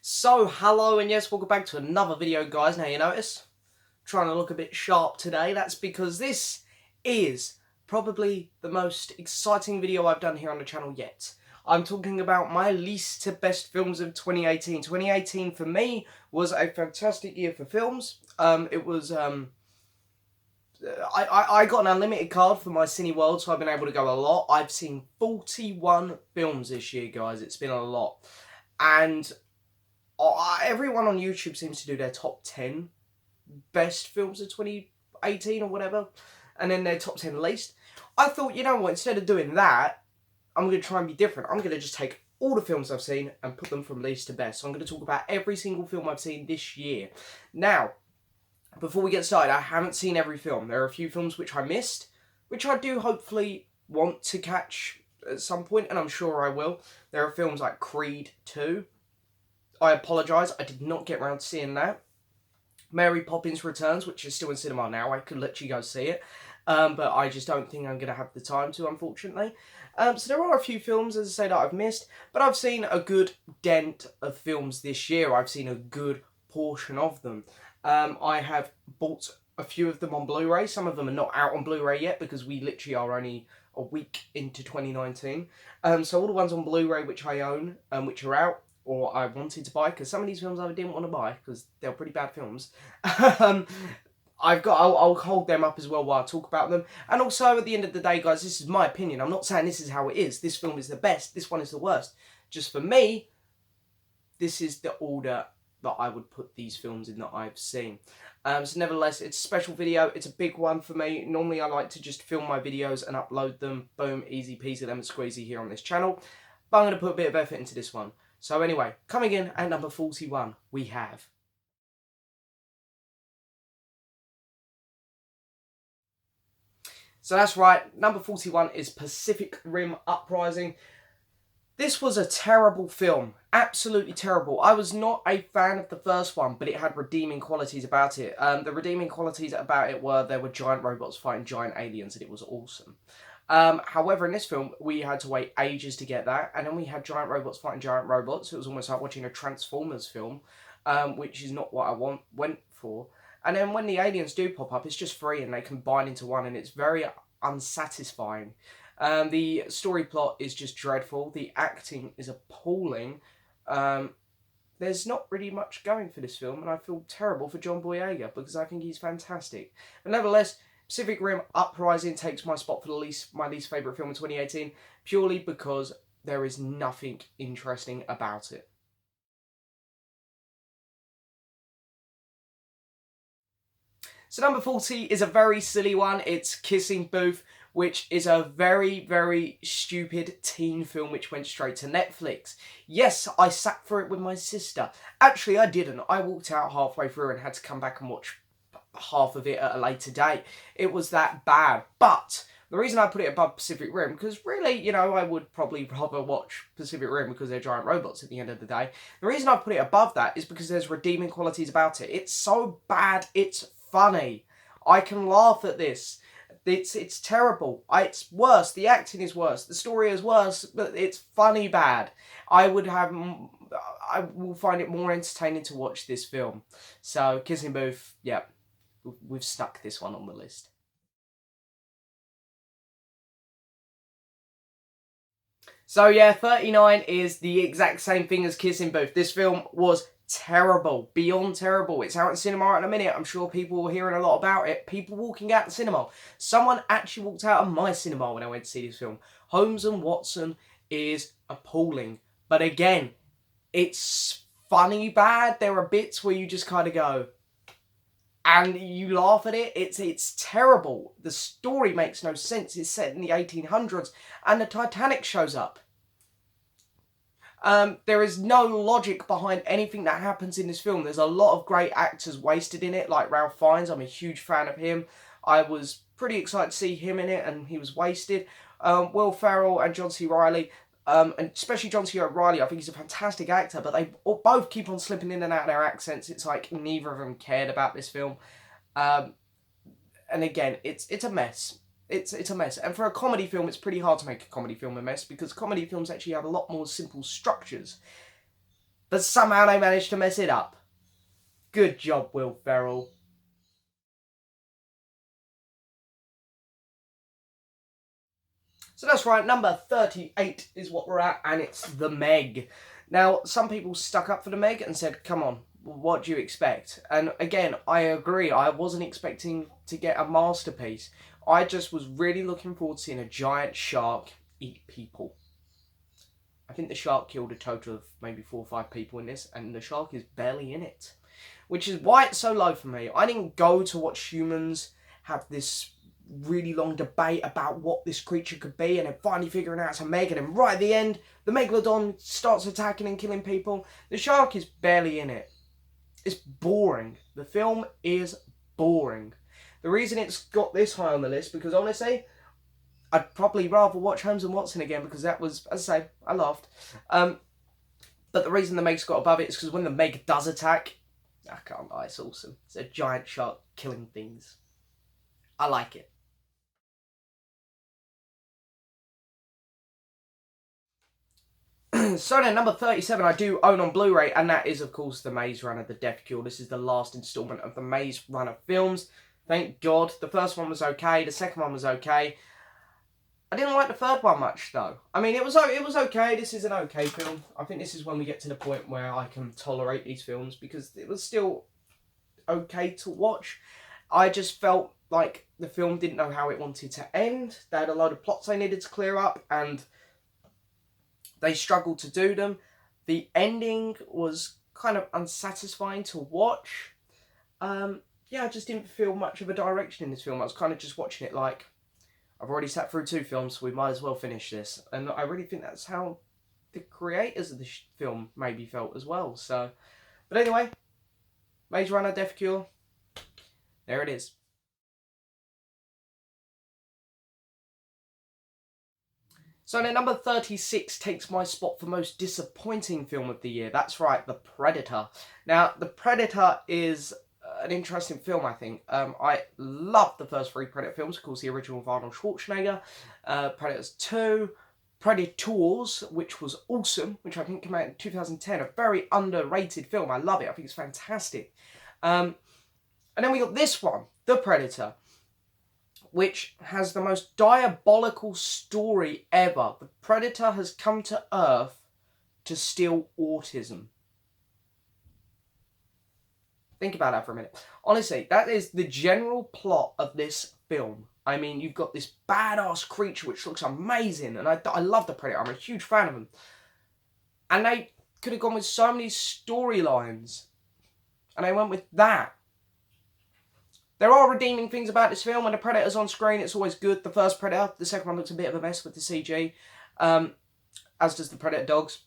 So, hello and yes, welcome back to another video, guys. Now you notice, trying to look a bit sharp today. That's because this is probably the most exciting video I've done here on the channel yet. I'm talking about my least to best films of 2018. 2018 for me was a fantastic year for films. I got an unlimited card for my Cineworld, so I've been able to go a lot. I've seen 41 films this year, guys. It's been a lot. And everyone on YouTube seems to do their top 10 best films of 2018 or whatever, and then their top 10 least. I thought, you know what, instead of doing that, I'm going to try and be different. I'm going to just take all the films I've seen and put them from least to best. So I'm going to talk about every single film I've seen this year. Now, before we get started, I haven't seen every film. There are a few films which I missed, which I do hopefully want to catch at some point, and I'm sure I will. There are films like Creed 2. I apologise, I did not get around to seeing that. Mary Poppins Returns, which is still in cinema now. I could literally go see it. But I just don't think I'm going to have the time to, unfortunately. So there are a few films, as I say, that I've missed. But I've seen a good dent of films this year. I've seen a good portion of them. I have bought a few of them on Blu-ray. Some of them are not out on Blu-ray yet because we literally are only a week into 2019. So all the ones on Blu-ray which I own, which are out, or I wanted to buy, because some of these films I didn't want to buy because they're pretty bad films. I'll hold them up as well while I talk about them. And also, at the end of the day, guys, this is my opinion. I'm not saying this is how it is. This film is the best. This one is the worst. Just for me, this is the order that I would put these films in that I've seen. So nevertheless, it's a special video. It's a big one for me. Normally, I like to just film my videos and upload them. Boom, easy peasy, lemon squeezy here on this channel. But I'm going to put a bit of effort into this one. So anyway, coming in at number 41, we have... So that's right, number 41 is Pacific Rim Uprising. This was a terrible film, absolutely terrible. I was not a fan of the first one, but it had redeeming qualities about it. The redeeming qualities about it were there were giant robots fighting giant aliens, and it was awesome. However, in this film, we had to wait ages to get that, and then we had giant robots fighting giant robots. It was almost like watching a Transformers film, which is not what I went for. And then when the aliens do pop up, it's just free, and they combine into one, and it's very unsatisfying. The story plot is just dreadful. The acting is appalling. There's not really much going for this film, and I feel terrible for John Boyega, because I think he's fantastic. But nevertheless, Pacific Rim Uprising takes my spot for my least favourite film in 2018, purely because there is nothing interesting about it. So number 40 is a very silly one. It's Kissing Booth, which is a very, very stupid teen film which went straight to Netflix. Yes, I sat for it with my sister. Actually, I didn't. I walked out halfway through and had to come back and watch half of it at a later date. It was that bad. But the reason I put it above Pacific Rim, because really, you know, I would probably rather watch Pacific Rim because they're giant robots at the end of the day. The reason I put it above that is because there's redeeming qualities about it. It's so bad, it's funny. I can laugh at this. It's terrible. It's worse. The acting is worse. The story is worse, but it's funny bad. I will find it more entertaining to watch this film. So, Kissing Booth, yeah. We've stuck this one on the list. So yeah, 39 is the exact same thing as Kissing Booth. This film was terrible, beyond terrible. It's out in cinema in a minute. I'm sure people were hearing a lot about it. People walking out the cinema. Someone actually walked out of my cinema when I went to see this film. Holmes and Watson is appalling. But again, it's funny bad. There are bits where you just kind of go... and you laugh at it. It's terrible. The story makes no sense. It's set in the 1800s, and the Titanic shows up. There is no logic behind anything that happens in this film. There's a lot of great actors wasted in it, like Ralph Fiennes. I'm a huge fan of him. I was pretty excited to see him in it, and he was wasted. Will Ferrell and John C. Reilly, and especially John C. Reilly, I think he's a fantastic actor, but they both keep on slipping in and out of their accents. It's like neither of them cared about this film. And again, it's a mess. It's a mess. And for a comedy film, it's pretty hard to make a comedy film a mess, because comedy films actually have a lot more simple structures. but somehow they managed to mess it up. Good job, Will Ferrell. So that's right, number 38 is what we're at, and it's The Meg. Now, some people stuck up for The Meg and said, come on, what do you expect? And again, I agree, I wasn't expecting to get a masterpiece. I just was really looking forward to seeing a giant shark eat people. I think the shark killed a total of maybe 4 or 5 people in this, and the shark is barely in it. Which is why it's so low for me. I didn't go to watch humans have this really long debate about what this creature could be, and then finally figuring out it's a Meg, and then right at the end, the Megalodon starts attacking and killing people. The shark is barely in it. It's boring. The film is boring. The reason it's got this high on the list, because honestly, I'd probably rather watch Holmes and Watson again, because that was, as I say, I laughed. But the reason the Meg's got above it is because when the Meg does attack, I can't lie, it's awesome. It's a giant shark killing things. I like it. So then, number 37 I do own on Blu-ray, and that is, of course, The Maze Runner, The Death Cure. This is the last instalment of the Maze Runner films. Thank God. The first one was okay, the second one was okay. I didn't like the third one much, though. I mean, it was okay. This is an okay film. I think this is when we get to the point where I can tolerate these films, because it was still okay to watch. I just felt like the film didn't know how it wanted to end. They had a load of plots they needed to clear up, and they struggled to do them. The ending was kind of unsatisfying to watch. Yeah, I just didn't feel much of a direction in this film. I was kind of just watching it like, I've already sat through 2 films, so we might as well finish this. And I really think that's how the creators of the film maybe felt as well. So, but anyway, Maze Runner, Death Cure, there it is. So then number 36 takes my spot for most disappointing film of the year. That's right, The Predator. Now, The Predator is an interesting film, I think. I love the first 3 Predator films, of course, the original with Arnold Schwarzenegger, Predators 2, Predators, which was awesome, which I think came out in 2010, a very underrated film. I love it, I think it's fantastic. And then we got this one, The Predator, which has the most diabolical story ever. The Predator has come to Earth to steal autism. Think about that for a minute. Honestly, that is the general plot of this film. I mean, you've got this badass creature which looks amazing, and I love the Predator. I'm a huge fan of him. And they could have gone with so many storylines, and they went with that. There are redeeming things about this film. When the Predator's on screen, it's always good. The first Predator, the second one looks a bit of a mess with the CG, as does the Predator dogs.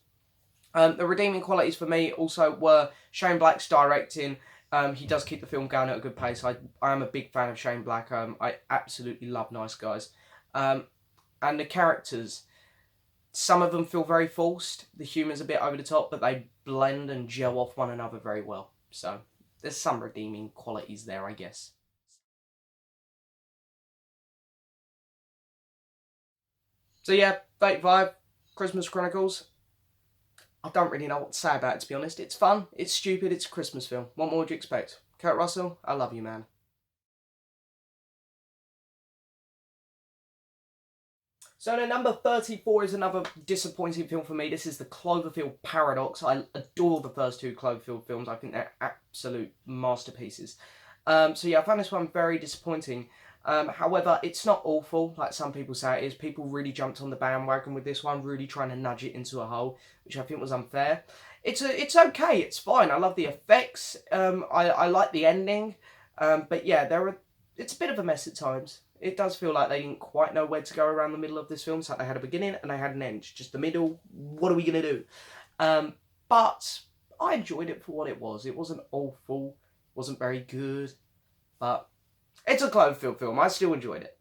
The redeeming qualities for me also were Shane Black's directing. He does keep the film going at a good pace. I am a big fan of Shane Black. I absolutely love Nice Guys. And the characters, some of them feel very forced. The humour's a bit over the top, but they blend and gel off one another very well. So there's some redeeming qualities there, I guess. So yeah, 35, Christmas Chronicles. I don't really know what to say about it, to be honest. It's fun, it's stupid, it's a Christmas film. What more would you expect? Kurt Russell, I love you, man. So then number 34 is another disappointing film for me. This is the Cloverfield Paradox. I adore the first 2 Cloverfield films. I think they're absolute masterpieces. So yeah, I found this one very disappointing. However, it's not awful, like some people say it is. People really jumped on the bandwagon with this one, really trying to nudge it into a hole, which I think was unfair. It's okay, it's fine. I love the effects. I like the ending. But yeah, it's a bit of a mess at times. It does feel like they didn't quite know where to go around the middle of this film. It's like they had a beginning and they had an end. Just the middle, what are we going to do? But I enjoyed it for what it was. It wasn't awful, wasn't very good, but it's a Cloverfield film. I still enjoyed it.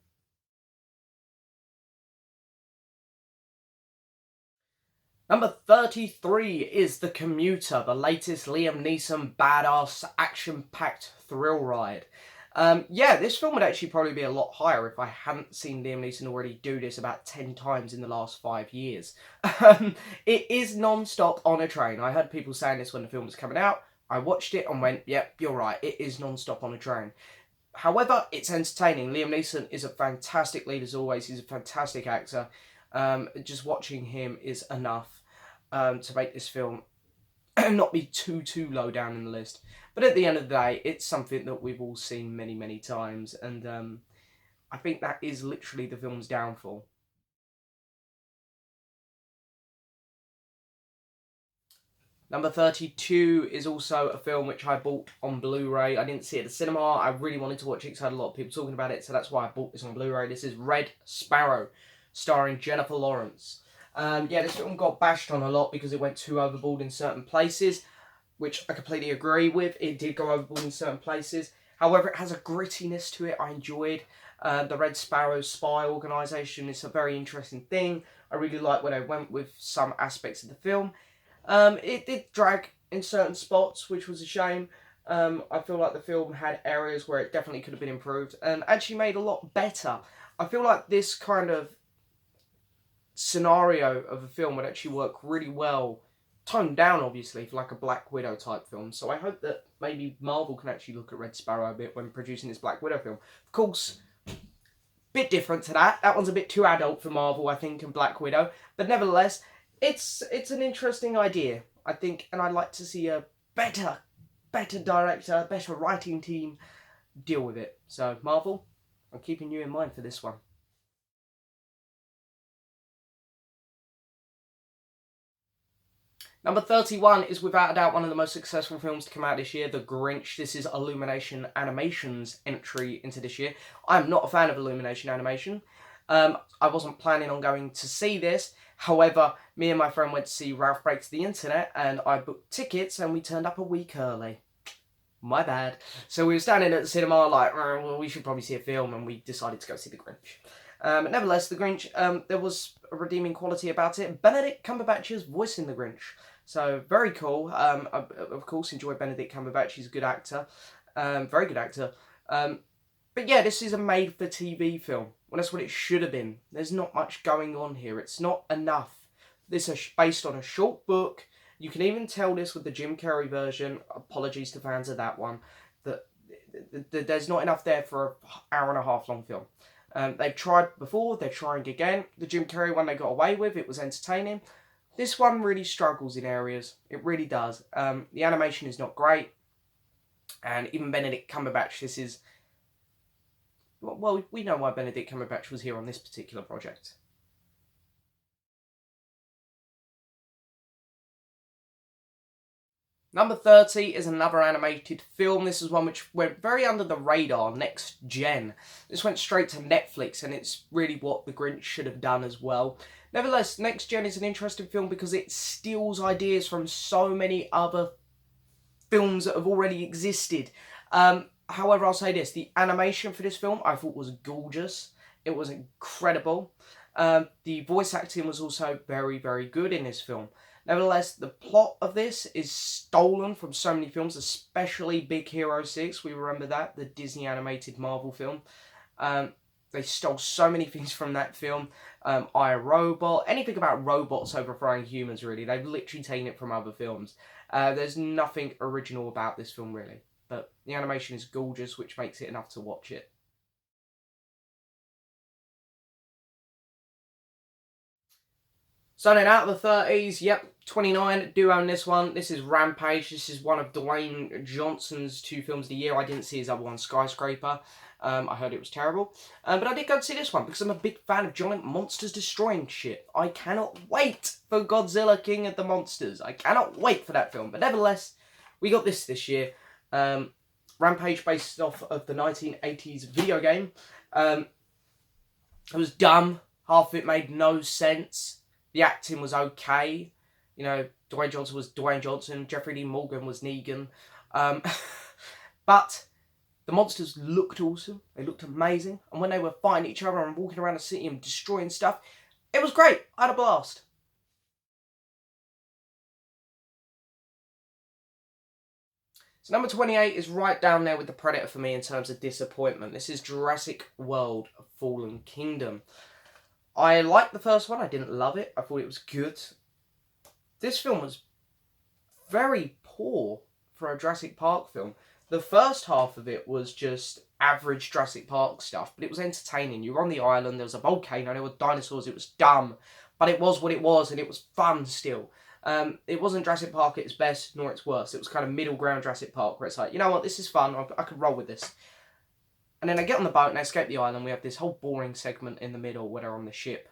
Number 33 is The Commuter, the latest Liam Neeson badass action-packed thrill ride. Yeah, this film would actually probably be a lot higher if I hadn't seen Liam Neeson already do this about 10 times in the last 5 years. It is non-stop on a train. I heard people saying this when the film was coming out. I watched it and went, yep, you're right, it is non-stop on a train. However, it's entertaining. Liam Neeson is a fantastic lead as always. He's a fantastic actor. Just watching him is enough to make this film not be too low down in the list. But at the end of the day, it's something that we've all seen many times, and I think that is literally the film's downfall. Number 32 is also a film which I bought on Blu-ray. I didn't see it at the cinema. I really wanted to watch it because I had a lot of people talking about it, so that's why I bought this on Blu-ray. This is Red Sparrow, starring Jennifer Lawrence. Yeah, this film got bashed on a lot because it went too overboard in certain places, which I completely agree with. It did go overboard in certain places. However, it has a grittiness to it I enjoyed. The Red Sparrow spy organisation is a very interesting thing. I really like where they went with some aspects of the film. It did drag in certain spots, which was a shame. I feel like the film had areas where it definitely could have been improved and actually made a lot better. I feel like this kind of scenario of a film would actually work really well, toned down obviously, for like a Black Widow type film. So I hope that maybe Marvel can actually look at Red Sparrow a bit when producing this Black Widow film. Of course, bit different to that. That one's a bit too adult for Marvel, I think, and Black Widow. But nevertheless, it's an interesting idea, I think, and I'd like to see a better director, better writing team deal with it. So Marvel, I'm keeping you in mind for this one. Number 31 is without a doubt one of the most successful films to come out this year, The Grinch. This is Illumination Animation's entry into this year. I'm not a fan of Illumination Animation. I wasn't planning on going to see this. However, me and my friend went to see Ralph Breaks the Internet and I booked tickets and we turned up a week early. My bad. So we were standing at the cinema like, well, we should probably see a film, and we decided to go see The Grinch. Nevertheless, The Grinch, there was a redeeming quality about it. Benedict Cumberbatch's voicing The Grinch. So, very cool. I, of course, enjoy Benedict Cumberbatch. He's a good actor. Very good actor. But yeah, this is a made-for-TV film. Well, that's what it should have been. There's not much going on here. It's not enough. This is based on a short book. You can even tell this with the Jim Carrey version. Apologies to fans of that one. That there's not enough there for an hour and a half long film. They've tried before. They're trying again. The Jim Carrey one they got away with. It was entertaining. This one really struggles in areas. It really does. The animation is not great. And even Benedict Cumberbatch, this is... Well, we know why Benedict Cumberbatch was here on this particular project. Number 30 is another animated film. This is one which went very under the radar, Next Gen. This went straight to Netflix, and it's really what The Grinch should have done as well. Nevertheless, Next Gen is an interesting film because it steals ideas from so many other films that have already existed. However, I'll say this, the animation for this film I thought was gorgeous. It was incredible. The voice acting was also very good in this film. Nevertheless, the plot of this is stolen from so many films, especially Big Hero 6. We remember that, the Disney animated Marvel film. They stole so many things from that film. I, Robot, anything about robots overthrowing humans, really. They've literally taken it from other films. There's nothing original about this film, really. But the animation is gorgeous, which makes it enough to watch it. So then out of the 30s, yep, 29 do own this one. This is Rampage. This is one of Dwayne Johnson's 2 films of the year. I didn't see his other one, Skyscraper. I heard it was terrible. But I did go to see this one because I'm a big fan of giant monsters destroying shit. I cannot wait for Godzilla King of the Monsters. I cannot wait for that film. But nevertheless, we got this year. Rampage, based off of the 1980s video game. It was dumb. Half of it made no sense. The acting was okay. You know, Dwayne Johnson was Dwayne Johnson. Jeffrey Dean Morgan was Negan. But the monsters looked awesome. They looked amazing. And when they were fighting each other and walking around the city and destroying stuff, it was great. I had a blast. So number 28 is right down there with the Predator for me in terms of disappointment. This is Jurassic World Fallen Kingdom. I liked the first one. I didn't love it. I thought it was good. This film was very poor for a Jurassic Park film. The first half of it was just average Jurassic Park stuff, but it was entertaining. You were on the island, there was a volcano, there were dinosaurs, it was dumb, but it was what it was, and it was fun still. It wasn't Jurassic Park at its best, nor its worst. It was kind of middle ground Jurassic Park, where it's like, you know what, this is fun, I could roll with this. And then I get on the boat and I escape the island. We have this whole boring segment in the middle where they're on the ship,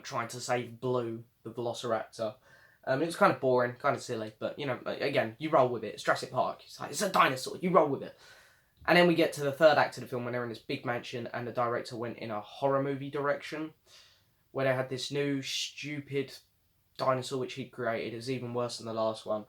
trying to save Blue, the Velociraptor. It was kind of boring, kind of silly, but, you know, again, you roll with it. It's Jurassic Park. It's like, it's a dinosaur. You roll with it. And then we get to the third act of the film when they're in this big mansion and the director went in a horror movie direction where they had this new, stupid dinosaur which he'd created. It was even worse than the last one.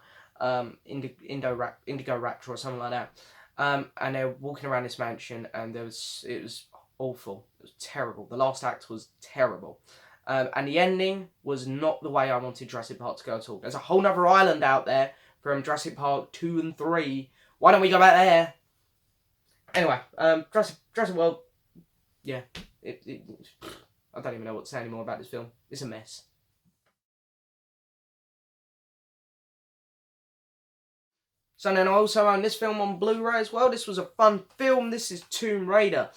Indigo Raptor or something like that. And they're walking around this mansion and it was awful. It was terrible. The last act was terrible. And the ending was not the way I wanted Jurassic Park to go at all. There's a whole other island out there from Jurassic Park 2 and 3. Why don't we go back there? Anyway, Jurassic World, yeah, I don't even know what to say anymore about this film. It's a mess. So then I also own this film on Blu-ray as well. This was a fun film. This is Tomb Raider.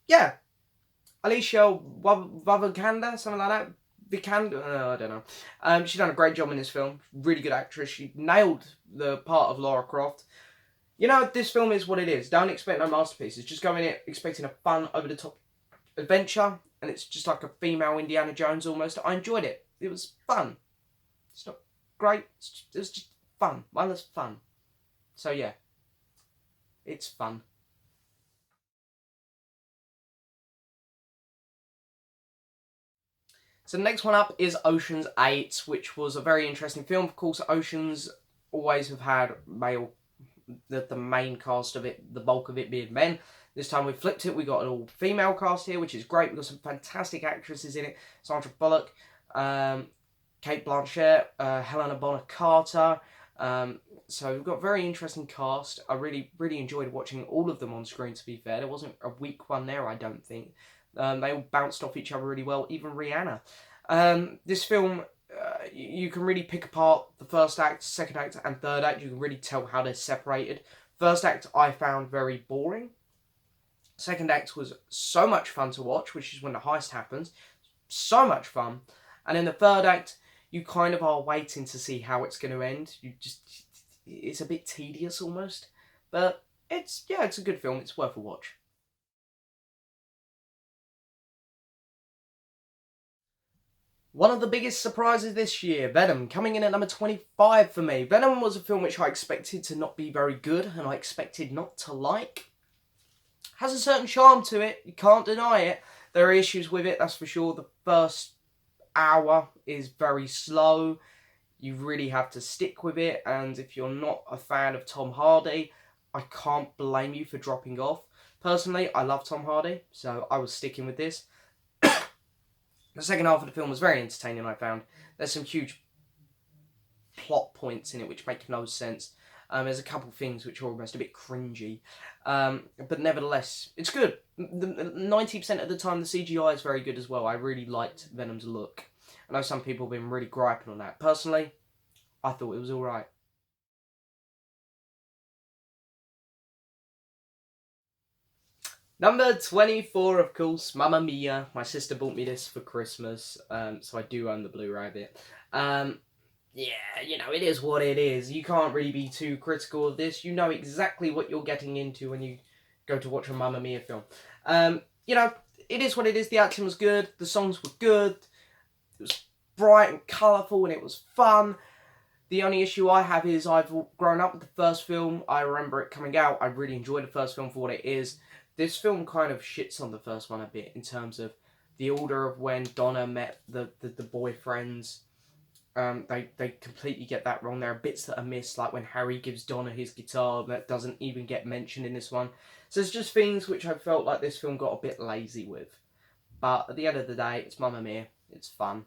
Yeah. Alicia Vikander, something like that. Vikander, I don't know. She done a great job in this film. Really good actress. She nailed the part of Lara Croft. You know, this film is what it is. Don't expect no masterpieces. Just go in it expecting a fun, over-the-top adventure. And it's just like a female Indiana Jones almost. I enjoyed it. It was fun. It's not great. It was just fun. Mindless fun. So yeah. It's fun. So the next one up is Ocean's 8, which was a very interesting film. Of course, Ocean's always have had the main cast of it, the bulk of it being men. This time we flipped it. We got an all-female cast here, which is great. We've got some fantastic actresses in it. Sandra Bullock, Cate Blanchett, Helena Bonham Carter. So we've got a very interesting cast. I really enjoyed watching all of them on screen, to be fair. There wasn't a weak one there, I don't think. They all bounced off each other really well, even Rihanna. This film, you can really pick apart the first act, second act, and third act. You can really tell how they're separated. First act I found very boring. Second act was so much fun to watch, which is when the heist happens. So much fun. And in the third act, you kind of are waiting to see how it's going to end. It's a bit tedious almost. But it's a good film. It's worth a watch. One of the biggest surprises this year, Venom, coming in at number 25 for me. Venom was a film which I expected to not be very good, and I expected not to like. Has a certain charm to it, you can't deny it. There are issues with it, that's for sure. The first hour is very slow. You really have to stick with it, and if you're not a fan of Tom Hardy, I can't blame you for dropping off. Personally, I love Tom Hardy, so I was sticking with this. The second half of the film was very entertaining, I found. There's some huge plot points in it which make no sense. There's a couple things which are almost a bit cringy. But nevertheless, it's good. 90% of the time, the CGI is very good as well. I really liked Venom's look. I know some people have been really griping on that. Personally, I thought it was alright. Number 24, of course, Mamma Mia. My sister bought me this for Christmas, so I do own the Blu-ray of it. Yeah, you know, it is what it is. You can't really be too critical of this. You know exactly what you're getting into when you go to watch a Mamma Mia film. You know, it is what it is. The acting was good. The songs were good. It was bright and colourful and it was fun. The only issue I have is I've grown up with the first film. I remember it coming out. I really enjoyed the first film for what it is. This film kind of shits on the first one a bit in terms of the order of when Donna met the boyfriends. They completely get that wrong. There are bits that are missed, like when Harry gives Donna his guitar, that doesn't even get mentioned in this one. So it's just things which I felt like this film got a bit lazy with. But at the end of the day, it's Mamma Mia. It's fun.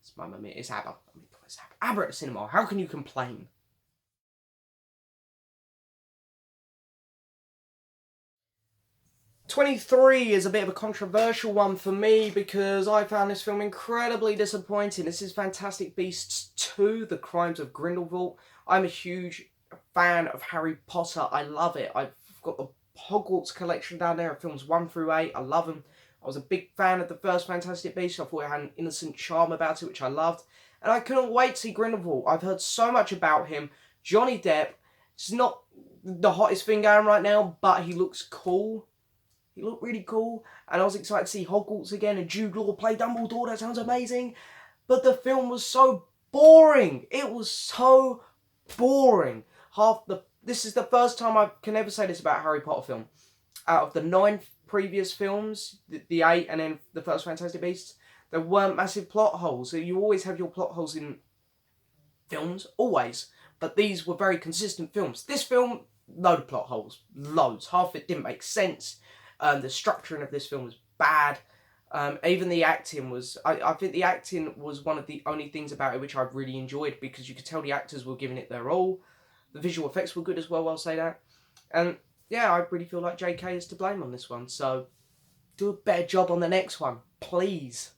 It's Mamma Mia. It's ABBA. I mean, it's ABBA at the cinema. How can you complain? 23 is a bit of a controversial one for me because I found this film incredibly disappointing. This is Fantastic Beasts 2, The Crimes of Grindelwald. I'm a huge fan of Harry Potter. I love it. I've got the Hogwarts collection down there of films 1 through 8. I love them. I was a big fan of the first Fantastic Beasts. I thought it had an innocent charm about it, which I loved. And I couldn't wait to see Grindelwald. I've heard so much about him. Johnny Depp is not the hottest thing going right now, but he looks cool. He looked really cool, and I was excited to see Hogwarts again and Jude Law play Dumbledore. That sounds amazing. But the film was so boring. It was so boring. This is the first time I can ever say this about a Harry Potter film. Out of the 9 previous films, the 8 and then the first Fantastic Beasts, there weren't massive plot holes. So you always have your plot holes in films, always. But these were very consistent films. This film, load of plot holes. Loads. Half of it didn't make sense. The structuring of this film was bad. Even the acting was... I think the acting was one of the only things about it which I really enjoyed, because you could tell the actors were giving it their all. The visual effects were good as well, I'll say that. And yeah, I really feel like JK is to blame on this one. So do a better job on the next one, please.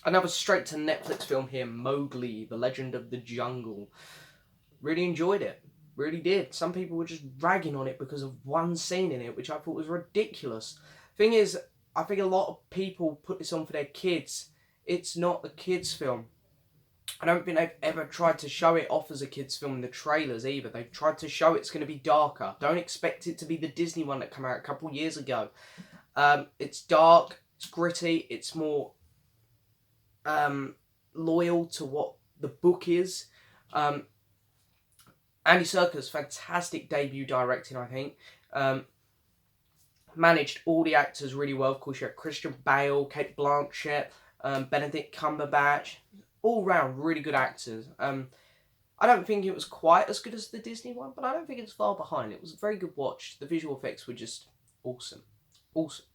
Another straight to Netflix film here, Mowgli, The Legend of the Jungle. Really enjoyed it. Really did. Some people were just ragging on it because of one scene in it, which I thought was ridiculous. Thing is, I think a lot of people put this on for their kids. It's not a kids' film. I don't think they've ever tried to show it off as a kids' film in the trailers either. They've tried to show it's going to be darker. Don't expect it to be the Disney one that came out a couple years ago. It's dark, it's gritty, it's more loyal to what the book is. Andy Serkis, fantastic debut directing, I think. Managed all the actors really well. Of course, you had Christian Bale, Kate Blanchett, Benedict Cumberbatch. All round, really good actors. I don't think it was quite as good as the Disney one, but I don't think it's far behind. It was a very good watch. The visual effects were just awesome. Awesome.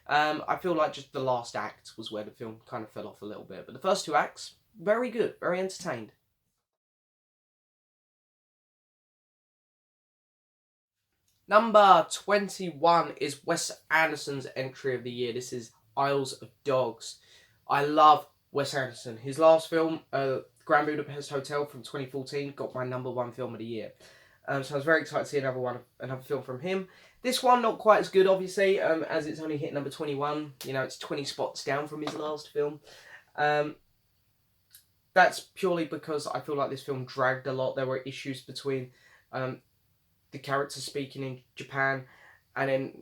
I feel like just the last act was where the film kind of fell off a little bit. But the first 2 acts, very good, very entertained. Number 21 is Wes Anderson's entry of the year. This is Isles of Dogs. I love Wes Anderson. His last film, Grand Budapest Hotel from 2014, got my number 1 film of the year. So I was very excited to see another film from him. This one, not quite as good, obviously, as it's only hit number 21. You know, it's 20 spots down from his last film. That's purely because I feel like this film dragged a lot. There were issues between the characters speaking in Japan and then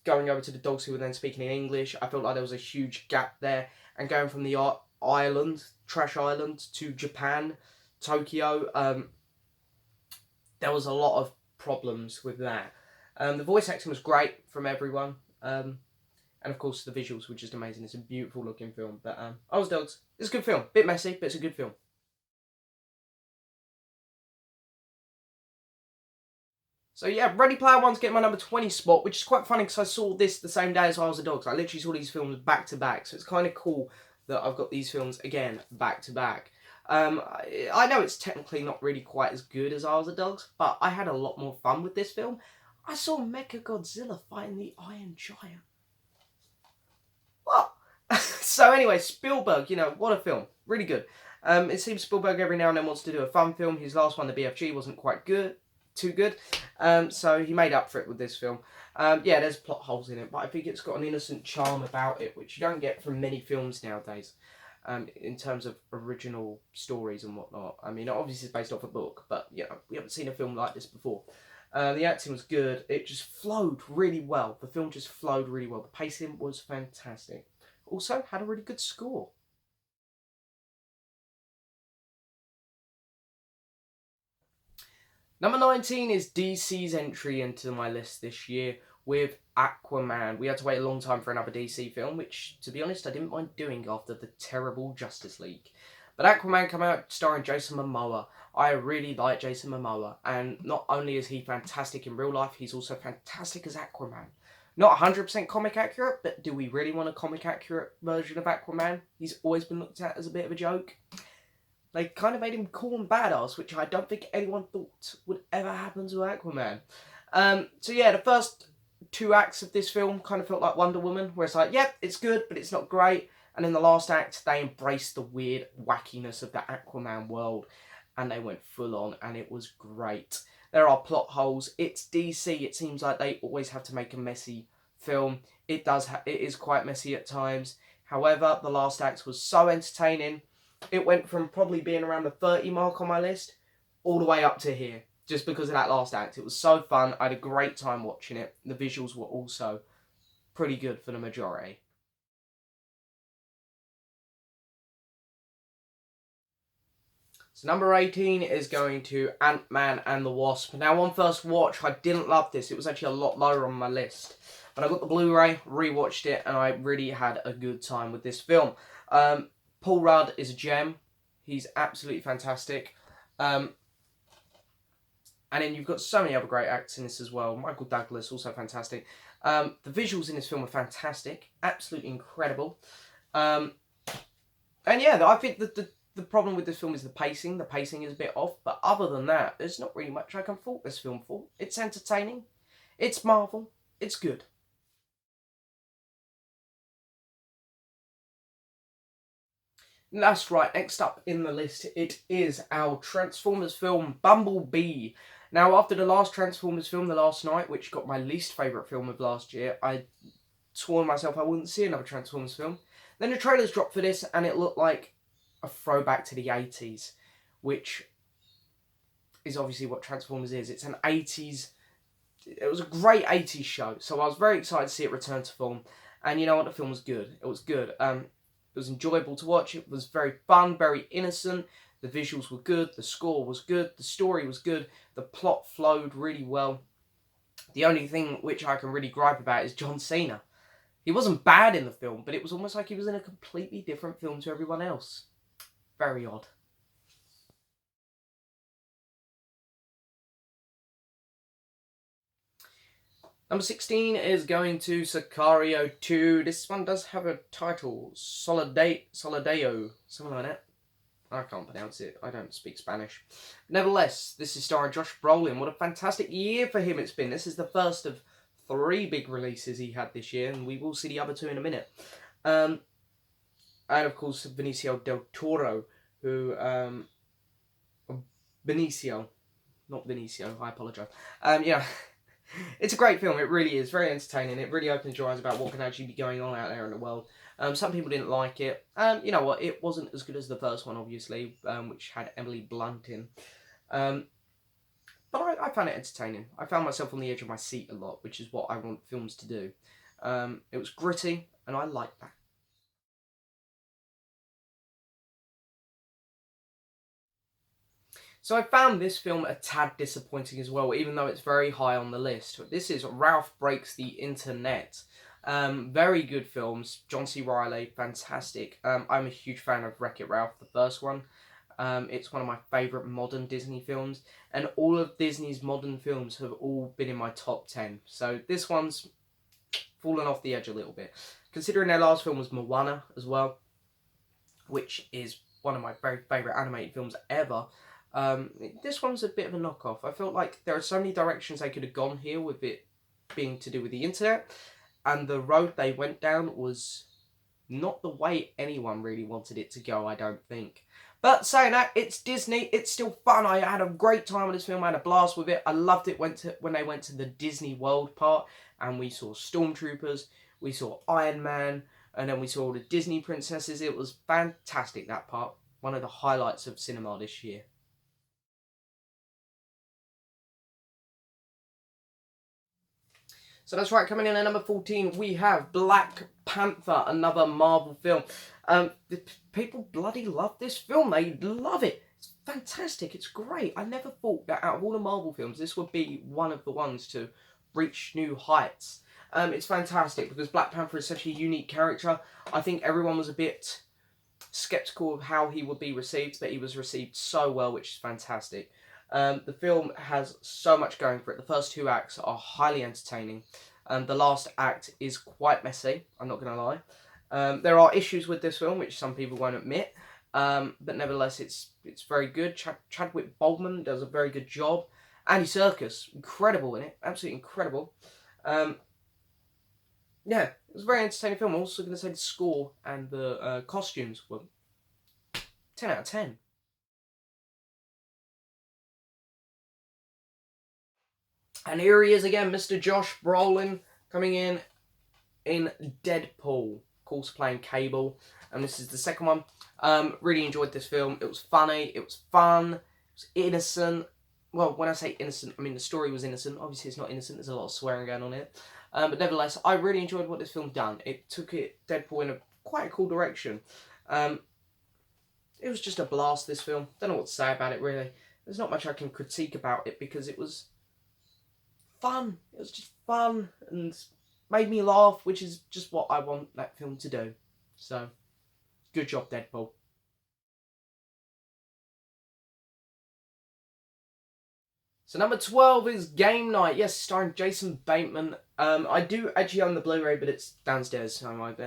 going over to the dogs who were then speaking in English. I felt like there was a huge gap there. And going from the Trash Island, to Japan, Tokyo, there was a lot of problems with that. The voice acting was great from everyone. And of course, the visuals were just amazing. It's a beautiful looking film. But Isles of Dogs, it's a good film. Bit messy, but it's a good film. So yeah, Ready Player One's getting my number 20 spot, which is quite funny because I saw this the same day as Isles of Dogs. I literally saw these films back to back, so it's kind of cool that I've got these films again back to back. I know it's technically not really quite as good as Isles of Dogs, but I had a lot more fun with this film. I saw Mechagodzilla fighting the Iron Giant. What? So anyway, Spielberg, you know, what a film. Really good. It seems Spielberg every now and then wants to do a fun film. His last one, the BFG, wasn't quite good. Too good. So he made up for it with this film. Yeah, there's plot holes in it, but I think it's got an innocent charm about it, which you don't get from many films nowadays, in terms of original stories and whatnot. I mean, obviously it's based off a book, but, you know, we haven't seen a film like this before. The acting was good. It just flowed really well. The film just flowed really well. The pacing was fantastic. Also, had a really good score. Number 19 is DC's entry into my list this year with Aquaman. We had to wait a long time for another DC film, which, to be honest, I didn't mind doing after the terrible Justice League. But Aquaman came out starring Jason Momoa. I really like Jason Momoa, and not only is he fantastic in real life, he's also fantastic as Aquaman. Not 100% comic accurate, but do we really want a comic accurate version of Aquaman? He's always been looked at as a bit of a joke. They kind of made him cool and badass, which I don't think anyone thought would ever happen to Aquaman. So yeah, the first 2 acts of this film kind of felt like Wonder Woman, where it's like, yep, it's good, but it's not great. And in the last act, they embraced the weird wackiness of the Aquaman world, and they went full on, and it was great. There are plot holes. It's DC. It seems like they always have to make a messy film. It is quite messy at times. However, the last act was so entertaining. It went from probably being around the 30 mark on my list all the way up to here, just because of that last act. It was so fun. I had a great time watching it. The visuals were also pretty good for the majority. So number 18 is going to Ant-Man and the Wasp. Now, on first watch, I didn't love this. It was actually a lot lower on my list. But I got the Blu-ray, rewatched it, and I really had a good time with this film. Paul Rudd is a gem. He's absolutely fantastic. And then you've got so many other great acts in this as well. Michael Douglas, also fantastic. The visuals in this film are fantastic. Absolutely incredible. And yeah, I think that the problem with this film is the pacing. The pacing is a bit off. But other than that, there's not really much I can fault this film for. It's entertaining. It's Marvel. It's good. That's right, next up in the list, it is our Transformers film, Bumblebee. Now, after the last Transformers film, The Last Night, which got my least favourite film of last year, I swore myself I wouldn't see another Transformers film. Then the trailers dropped for this, and it looked like a throwback to the 80s, which is obviously what Transformers is. It's an 80s... It was a great 80s show, so I was very excited to see it return to form. And you know what? The film was good. It was good. It was enjoyable to watch. It was very fun, very innocent. The visuals were good. The score was good. The story was good. The plot flowed really well. The only thing which I can really gripe about is John Cena. He wasn't bad in the film, but it was almost like he was in a completely different film to everyone else. Very odd. Number 16 is going to Sicario 2. This one does have a title, Soldado, something like that. I can't pronounce it. I don't speak Spanish. Nevertheless, this is starring Josh Brolin. What a fantastic year for him it's been. This is the first of 3 big releases he had this year, and we will see the other 2 in a minute. And of course, Benicio del Toro, who... Benicio. Not Benicio, I apologise. Yeah... It's a great film, it really is, very entertaining. It really opens your eyes about what can actually be going on out there in the world. Some people didn't like it. You know what, it wasn't as good as the first one, obviously, which had Emily Blunt in. But I found it entertaining. I found myself on the edge of my seat a lot, which is what I want films to do. It was gritty, and I liked that. So I found this film a tad disappointing as well, even though it's very high on the list. This is Ralph Breaks the Internet. Very good films. John C. Reilly, fantastic. I'm a huge fan of WreckIt Ralph, the first one. It's one of my favourite modern Disney films. And all of Disney's modern films have all been in my top 10. So this one's fallen off the edge a little bit. Considering their last film was Moana as well, which is one of my very favourite animated films ever. This one's a bit of a knockoff. I felt like there are so many directions they could have gone here with it being to do with the internet, and the road they went down was not the way anyone really wanted it to go, I don't think. But saying that, it's Disney, it's still fun. I had a great time with this film, I had a blast with it. I loved it when they went to the Disney World part, and we saw Stormtroopers, we saw Iron Man, and then we saw all the Disney princesses. It was fantastic, that part. One of the highlights of cinema this year. So that's right, coming in at number 14, we have Black Panther, another Marvel film. People bloody love this film. They love it. It's fantastic. It's great. I never thought that out of all the Marvel films, this would be one of the ones to reach new heights. It's fantastic because Black Panther is such a unique character. I think everyone was a bit sceptical of how he would be received, but he was received so well, which is fantastic. The film has so much going for it. The first 2 acts are highly entertaining. The last act is quite messy, I'm not going to lie. There are issues with this film, which some people won't admit. But nevertheless, it's very good. Chadwick Boseman does a very good job. Andy Serkis, incredible in it, absolutely incredible. Yeah, it was a very entertaining film. I'm also going to say the score and the costumes were 10 out of 10. And here he is again, Mr. Josh Brolin, coming in Deadpool, of course playing Cable, and this is the second one. Really enjoyed this film. It was funny, it was fun, it was innocent. Well, when I say innocent, I mean the story was innocent. Obviously it's not innocent, there's a lot of swearing going on it. But nevertheless, I really enjoyed what this film done. It took Deadpool in quite a cool direction. It was just a blast, this film. Don't know what to say about it, really. There's not much I can critique about it, because it was fun. It was just fun and made me laugh, which is just what I want that film to do. So, good job, Deadpool. So number 12 is Game Night. Yes, starring Jason Bateman. I do actually own the Blu-ray, but it's downstairs. So I've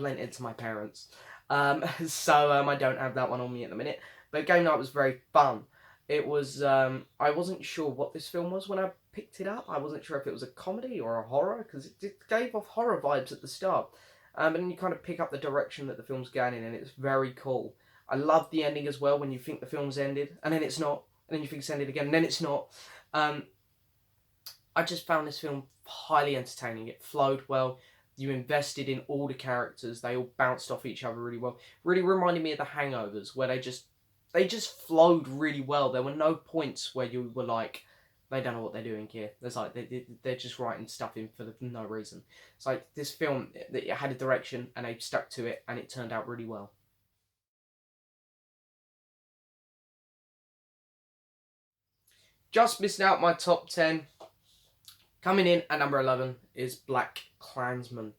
lent it to my parents. So I don't have that one on me at the minute. But Game Night was very fun. It was, I wasn't sure what this film was when I picked it up. I wasn't sure if it was a comedy or a horror, because it gave off horror vibes at the start. But then you kind of pick up the direction that the film's going in, and it's very cool. I love the ending as well, when you think the film's ended, and then it's not, and then you think it's ended again, and then it's not. I just found this film highly entertaining. It flowed well. You invested in all the characters. They all bounced off each other really well. Really reminded me of The Hangovers, where they just flowed really well. There were no points where you were like, they don't know what they're doing here. There's like, they're just writing stuff in for no reason. It's like this film, it had a direction and they stuck to it, and it turned out really well. Just missing out my top 10. Coming in at number 11 is BlacKkKlansman.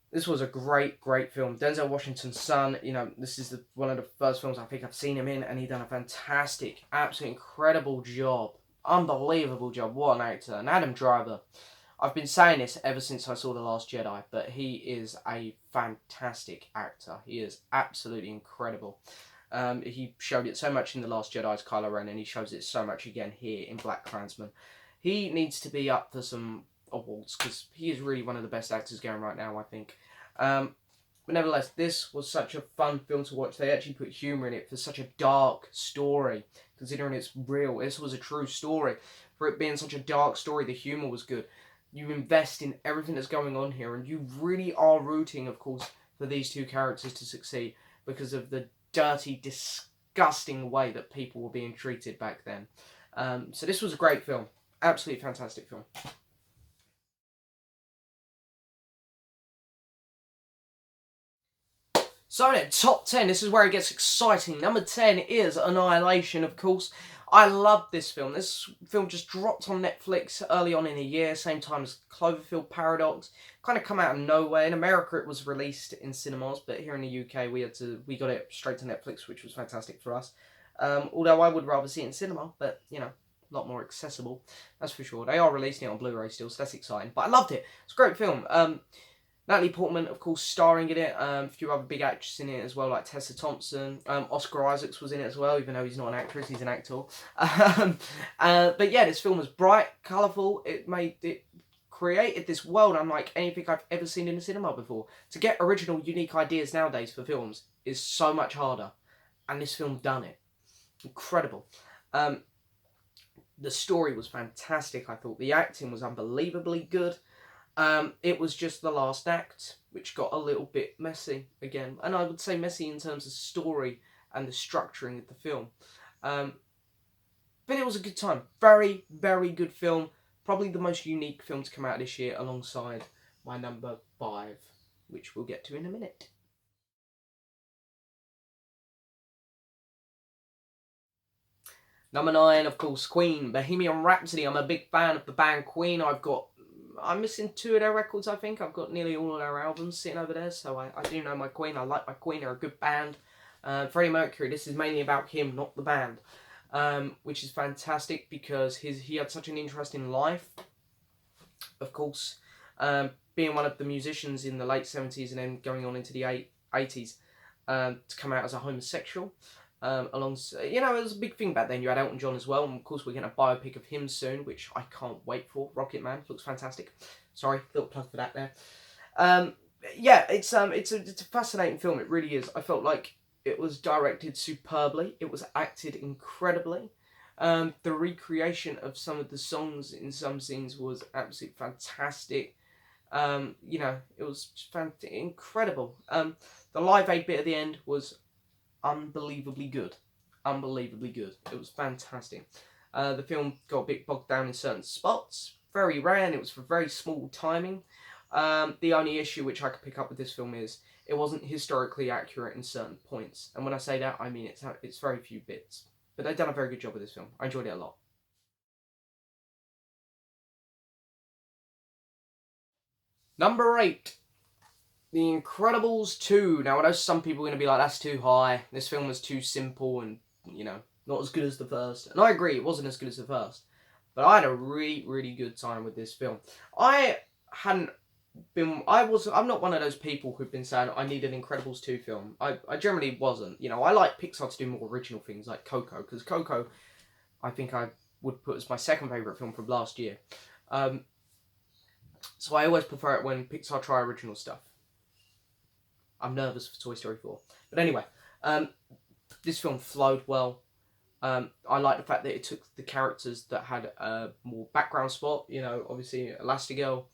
This was a great film. Denzel Washington's son, you know, this is one of the first films I think I've seen him in, and he done a fantastic, absolutely incredible job. Unbelievable job. What an actor. And Adam Driver. I've been saying this ever since I saw The Last Jedi, but he is a fantastic actor. He is absolutely incredible. He showed it so much in The Last Jedi's Kylo Ren, and he shows it so much again here in BlacKkKlansman. He needs to be up for some awards, because he is really one of the best actors going right now, I think. But nevertheless, this was such a fun film to watch. They actually put humour in it for such a dark story, considering it's real. This was a true story. For it being such a dark story, the humour was good. You invest in everything that's going on here, and you really are rooting, of course, for these two characters to succeed, because of the dirty, disgusting way that people were being treated back then. So this was a great film. Absolutely fantastic film. So then, top 10, this is where it gets exciting. Number 10 is Annihilation, of course. I love this film. This film just dropped on Netflix early on in the year, same time as Cloverfield Paradox. Kind of come out of nowhere. In America, it was released in cinemas, but here in the UK, we got it straight to Netflix, which was fantastic for us. Although I would rather see it in cinema, but, you know, a lot more accessible, that's for sure. They are releasing it on Blu-ray still, so that's exciting. But I loved it. It's a great film. Natalie Portman, of course, starring in it. A few other big actresses in it as well, like Tessa Thompson. Oscar Isaacs was in it as well, even though he's not an actress, he's an actor. But yeah, this film was bright, colourful. It created this world unlike anything I've ever seen in a cinema before. To get original, unique ideas nowadays for films is so much harder. And this film done it. Incredible. The story was fantastic, I thought. The acting was unbelievably good. It was just the last act, which got a little bit messy again. And I would say messy in terms of story and the structuring of the film. But it was a good time. Very, very good film. Probably the most unique film to come out this year, alongside my number 5, which we'll get to in a minute. Number 9, of course, Queen, Bohemian Rhapsody. I'm a big fan of the band Queen. I'm missing 2 of their records, I think. I've got nearly all of their albums sitting over there, so I do know my Queen. I like my Queen. They're a good band. Freddie Mercury, this is mainly about him, not the band, which is fantastic, because he had such an interesting life. Of course, being one of the musicians in the late 70s and then going on into the 80s. to come out as a homosexual. Alongside, you know, it was a big thing back then. You had Elton John as well, and of course we're getting a biopic of him soon, which I can't wait for. Rocket Man looks fantastic. Sorry, little plug for that there. Yeah, it's a fascinating film. It really is. I felt like it was directed superbly. It was acted incredibly. The recreation of some of the songs in some scenes was absolutely fantastic. You know, it was incredible. The Live Aid bit at the end was unbelievably good. Unbelievably good. It was fantastic. The film got a bit bogged down in certain spots. Very rare, and it was for very small timing. The only issue which I could pick up with this film is it wasn't historically accurate in certain points. And when I say that, I mean it's very few bits. But they've done a very good job with this film. I enjoyed it a lot. Number 8. The Incredibles 2. Now, I know some people are going to be like, that's too high. This film was too simple and, you know, not as good as the first. And I agree, it wasn't as good as the first. But I had a really, really good time with this film. I'm not one of those people who've been saying, I need an Incredibles 2 film. I generally wasn't. You know, I like Pixar to do more original things like Coco. Because Coco, I think I would put as my second favourite film from last year. So I always prefer it when Pixar try original stuff. I'm nervous for Toy Story 4. But anyway, this film flowed well. I like the fact that it took the characters that had a more background spot. You know, obviously Elastigirl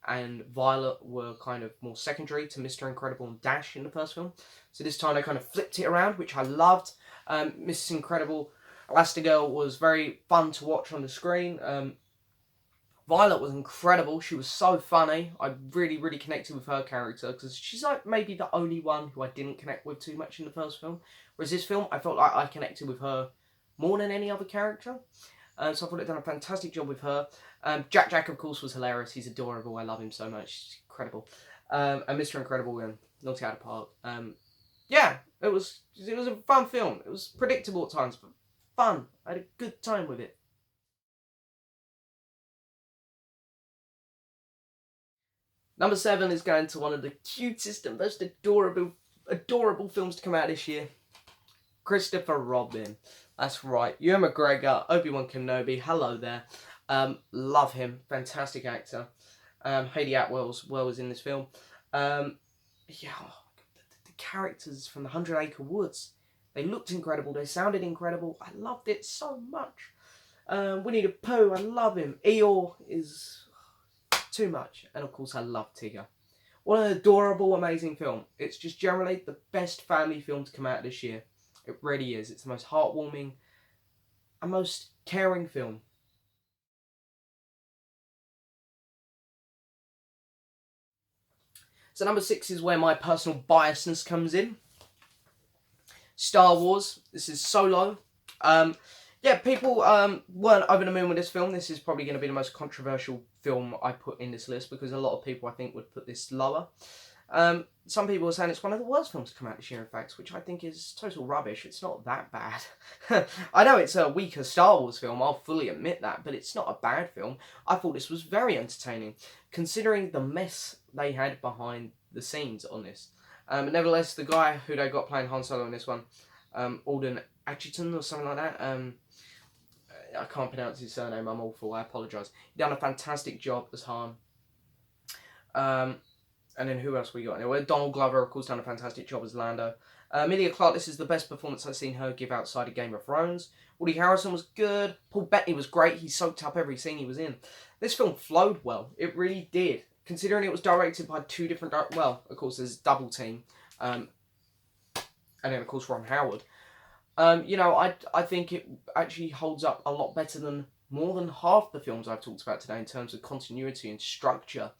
and Violet were kind of more secondary to Mr. Incredible and Dash in the first film. So this time they kind of flipped it around, which I loved. Mrs. Incredible, Elastigirl was very fun to watch on the screen. Violet was incredible. She was so funny. I really, really connected with her character because she's like maybe the only one who I didn't connect with too much in the first film. Whereas this film, I felt like I connected with her more than any other character. So I thought they'd done a fantastic job with her. Jack, of course, was hilarious. He's adorable. I love him so much. He's incredible. And Mr. Incredible, knocked it out of the park. Yeah, it was a fun film. It was predictable at times, but fun. I had a good time with it. Number 7 is going to one of the cutest and most adorable films to come out this year. Christopher Robin. That's right. Ewan McGregor, Obi-Wan Kenobi. Hello there. Love him. Fantastic actor. Hayley Atwell's was in this film. Yeah, the characters from the 100 Acre Woods. They looked incredible. They sounded incredible. I loved it so much. Winnie the Pooh. I love him. Eeyore is too much. And of course I love Tigger. What an adorable, amazing film. It's just generally the best family film to come out this year. It really is. It's the most heartwarming and most caring film. So number 6 is where my personal biasness comes in. Star Wars. This is Solo. Yeah, people weren't over the moon with this film. This is probably going to be the most controversial film I put in this list because a lot of people, I think, would put this lower. Some people are saying it's one of the worst films to come out this year, in fact, which I think is total rubbish. It's not that bad. I know it's a weaker Star Wars film, I'll fully admit that, but it's not a bad film. I thought this was very entertaining, considering the mess they had behind the scenes on this. Nevertheless, the guy who they got playing Han Solo in this one, Alden Edgerton or something like that, I can't pronounce his surname, I'm awful, I apologise. He done a fantastic job as Han. And then who else we got? Anyway, Donald Glover, of course, done a fantastic job as Lando. Emilia Clarke, this is the best performance I've seen her give outside of Game of Thrones. Woody Harrelson was good. Paul Bettany was great. He soaked up every scene he was in. This film flowed well. It really did. Considering it was directed by two different... Well, of course, there's Double Team. And then, of course, Ron Howard. You know, I think it actually holds up a lot better than more than half the films I've talked about today in terms of continuity and structure.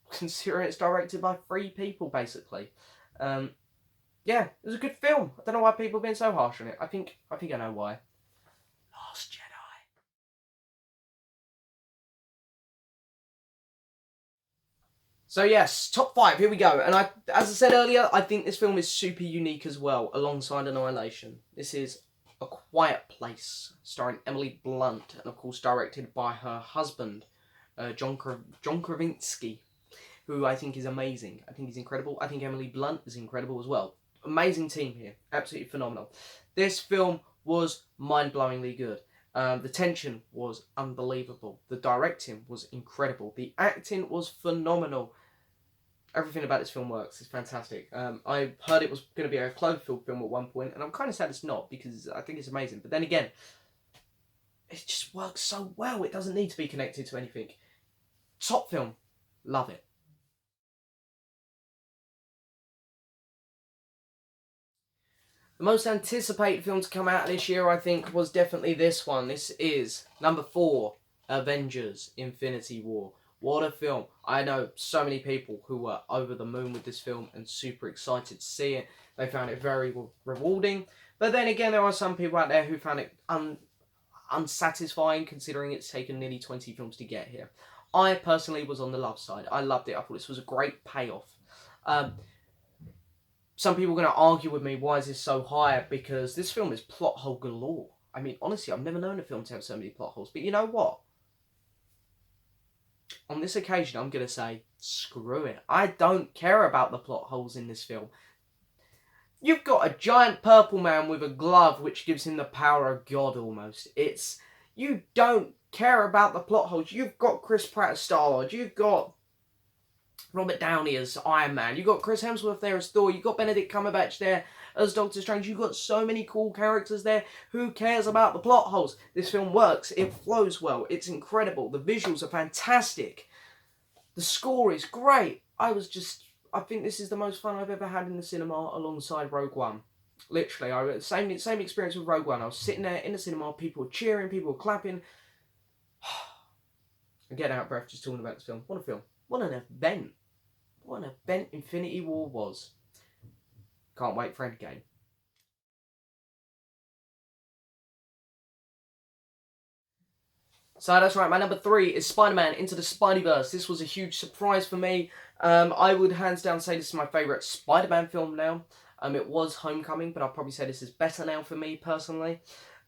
Considering it's directed by 3 people, basically. Yeah, it was a good film. I don't know why people have been so harsh on it. I think I know why. Last Jedi. So yes, top 5, here we go. And as I said earlier, I think this film is super unique as well, alongside Annihilation. This is A Quiet Place, starring Emily Blunt, and of course directed by her husband, John Krasinski. who I think is amazing. I think he's incredible. I think Emily Blunt is incredible as well. Amazing team here. Absolutely phenomenal. This film was mind-blowingly good. The tension was unbelievable. The directing was incredible. The acting was phenomenal. Everything about this film works. It's fantastic. I heard it was going to be a Cloverfield film at one point, and I'm kind of sad it's not, because I think it's amazing. But then again, it just works so well. It doesn't need to be connected to anything. Top film. Love it. The most anticipated film to come out this year, I think, was definitely this one. This is number 4, Avengers Infinity War. What a film. I know so many people who were over the moon with this film and super excited to see it. They found it very rewarding. But then again, there are some people out there who found it unsatisfying, considering it's taken nearly 20 films to get here. I personally was on the love side. I loved it. I thought this was a great payoff. Some people are going to argue with me, why is this so high? Because this film is plot hole galore. I mean, honestly, I've never known a film to have so many plot holes. But you know what? On this occasion, I'm going to say, screw it. I don't care about the plot holes in this film. You've got a giant purple man with a glove which gives him the power of God almost. You don't care about the plot holes. You've got Chris Pratt as Star-Lord. You've got Robert Downey as Iron Man. You've got Chris Hemsworth there as Thor. You've got Benedict Cumberbatch there as Doctor Strange. You've got so many cool characters there. Who cares about the plot holes? This film works. It flows well. It's incredible. The visuals are fantastic. The score is great. I think this is the most fun I've ever had in the cinema alongside Rogue One. Literally, same experience with Rogue One. I was sitting there in the cinema, people were cheering, people were clapping. I'm getting out of breath just talking about this film. What a film. What an event. What an event Infinity War was. Can't wait for Endgame. So that's right, my number 3 is Spider-Man Into the SpiderVerse. This was a huge surprise for me. I would hands down say this is my favourite Spider-Man film now. It was Homecoming, but I'll probably say this is better now for me personally.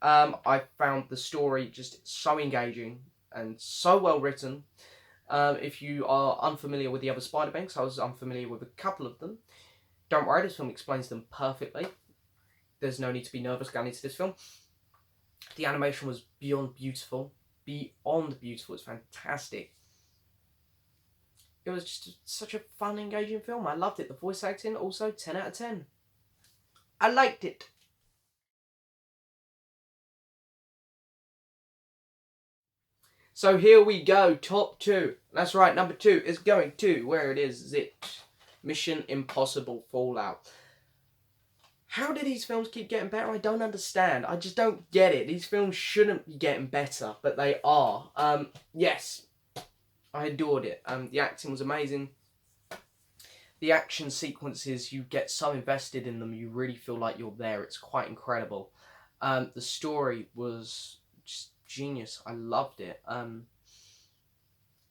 I found the story just so engaging and so well written. If you are unfamiliar with the other Spider-Man, I was unfamiliar with a couple of them. Don't worry, this film explains them perfectly. There's no need to be nervous going into this film. The animation was beyond beautiful. Beyond beautiful. It's fantastic. It was just such a fun, engaging film. I loved it. The voice acting, also 10 out of 10. I liked it. So here we go, top 2. That's right, number 2 is going to, where it is it? Mission Impossible Fallout. How do these films keep getting better? I don't understand. I just don't get it. These films shouldn't be getting better, but they are. Yes, I adored it. The acting was amazing. The action sequences, you get so invested in them, you really feel like you're there. It's quite incredible. The story was just genius. I loved it.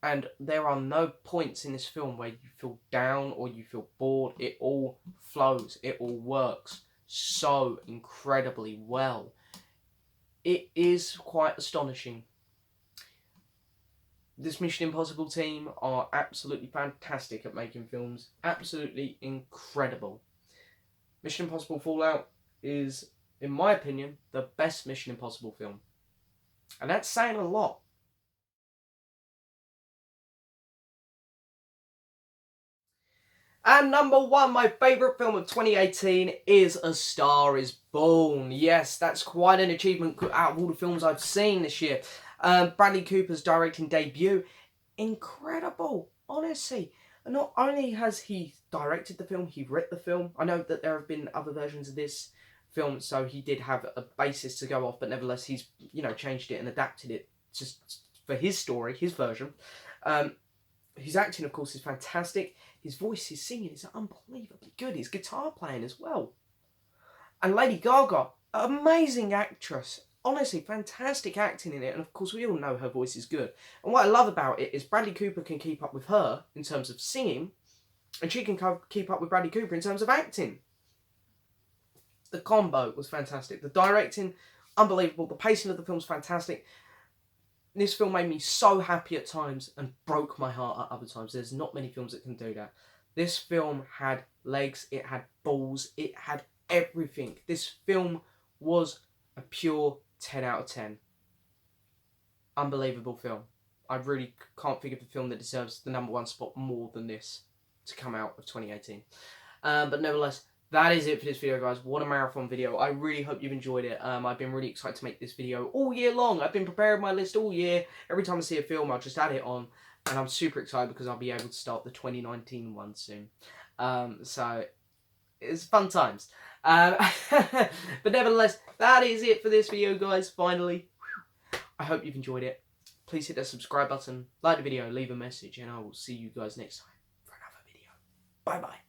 And there are no points in this film where you feel down or you feel bored. It all flows. It all works so incredibly well. It is quite astonishing. This Mission Impossible team are absolutely fantastic at making films. Absolutely incredible. Mission Impossible Fallout is, in my opinion, the best Mission Impossible film. And that's saying a lot. And number 1, my favourite film of 2018 is A Star Is Born. Yes, that's quite an achievement out of all the films I've seen this year. Bradley Cooper's directing debut. Incredible, honestly. And not only has he directed the film, he wrote the film. I know that there have been other versions of this film, so he did have a basis to go off, but nevertheless he's, changed it and adapted it just for his story, his version. His acting, of course, is fantastic. His voice, his singing is unbelievably good. His guitar playing as well. And Lady Gaga, amazing actress. Honestly, fantastic acting in it. And of course, we all know her voice is good. And what I love about it is Bradley Cooper can keep up with her in terms of singing. And she can keep up with Bradley Cooper in terms of acting. The combo was fantastic. The directing, unbelievable. The pacing of the film is fantastic. This film made me so happy at times and broke my heart at other times. There's not many films that can do that. This film had legs, it had balls, it had everything. This film was a pure 10 out of 10. Unbelievable film. I really can't think of a film that deserves the #1 spot more than this to come out of 2018. But nevertheless, that is it for this video, guys. What a marathon video. I really hope you've enjoyed it. I've been really excited to make this video all year long. I've been preparing my list all year. Every time I see a film, I'll just add it on. And I'm super excited because I'll be able to start the 2019 one soon. So, it's fun times. But nevertheless, that is it for this video, guys. Finally, I hope you've enjoyed it. Please hit that subscribe button, like the video, leave a message, and I will see you guys next time for another video. Bye-bye.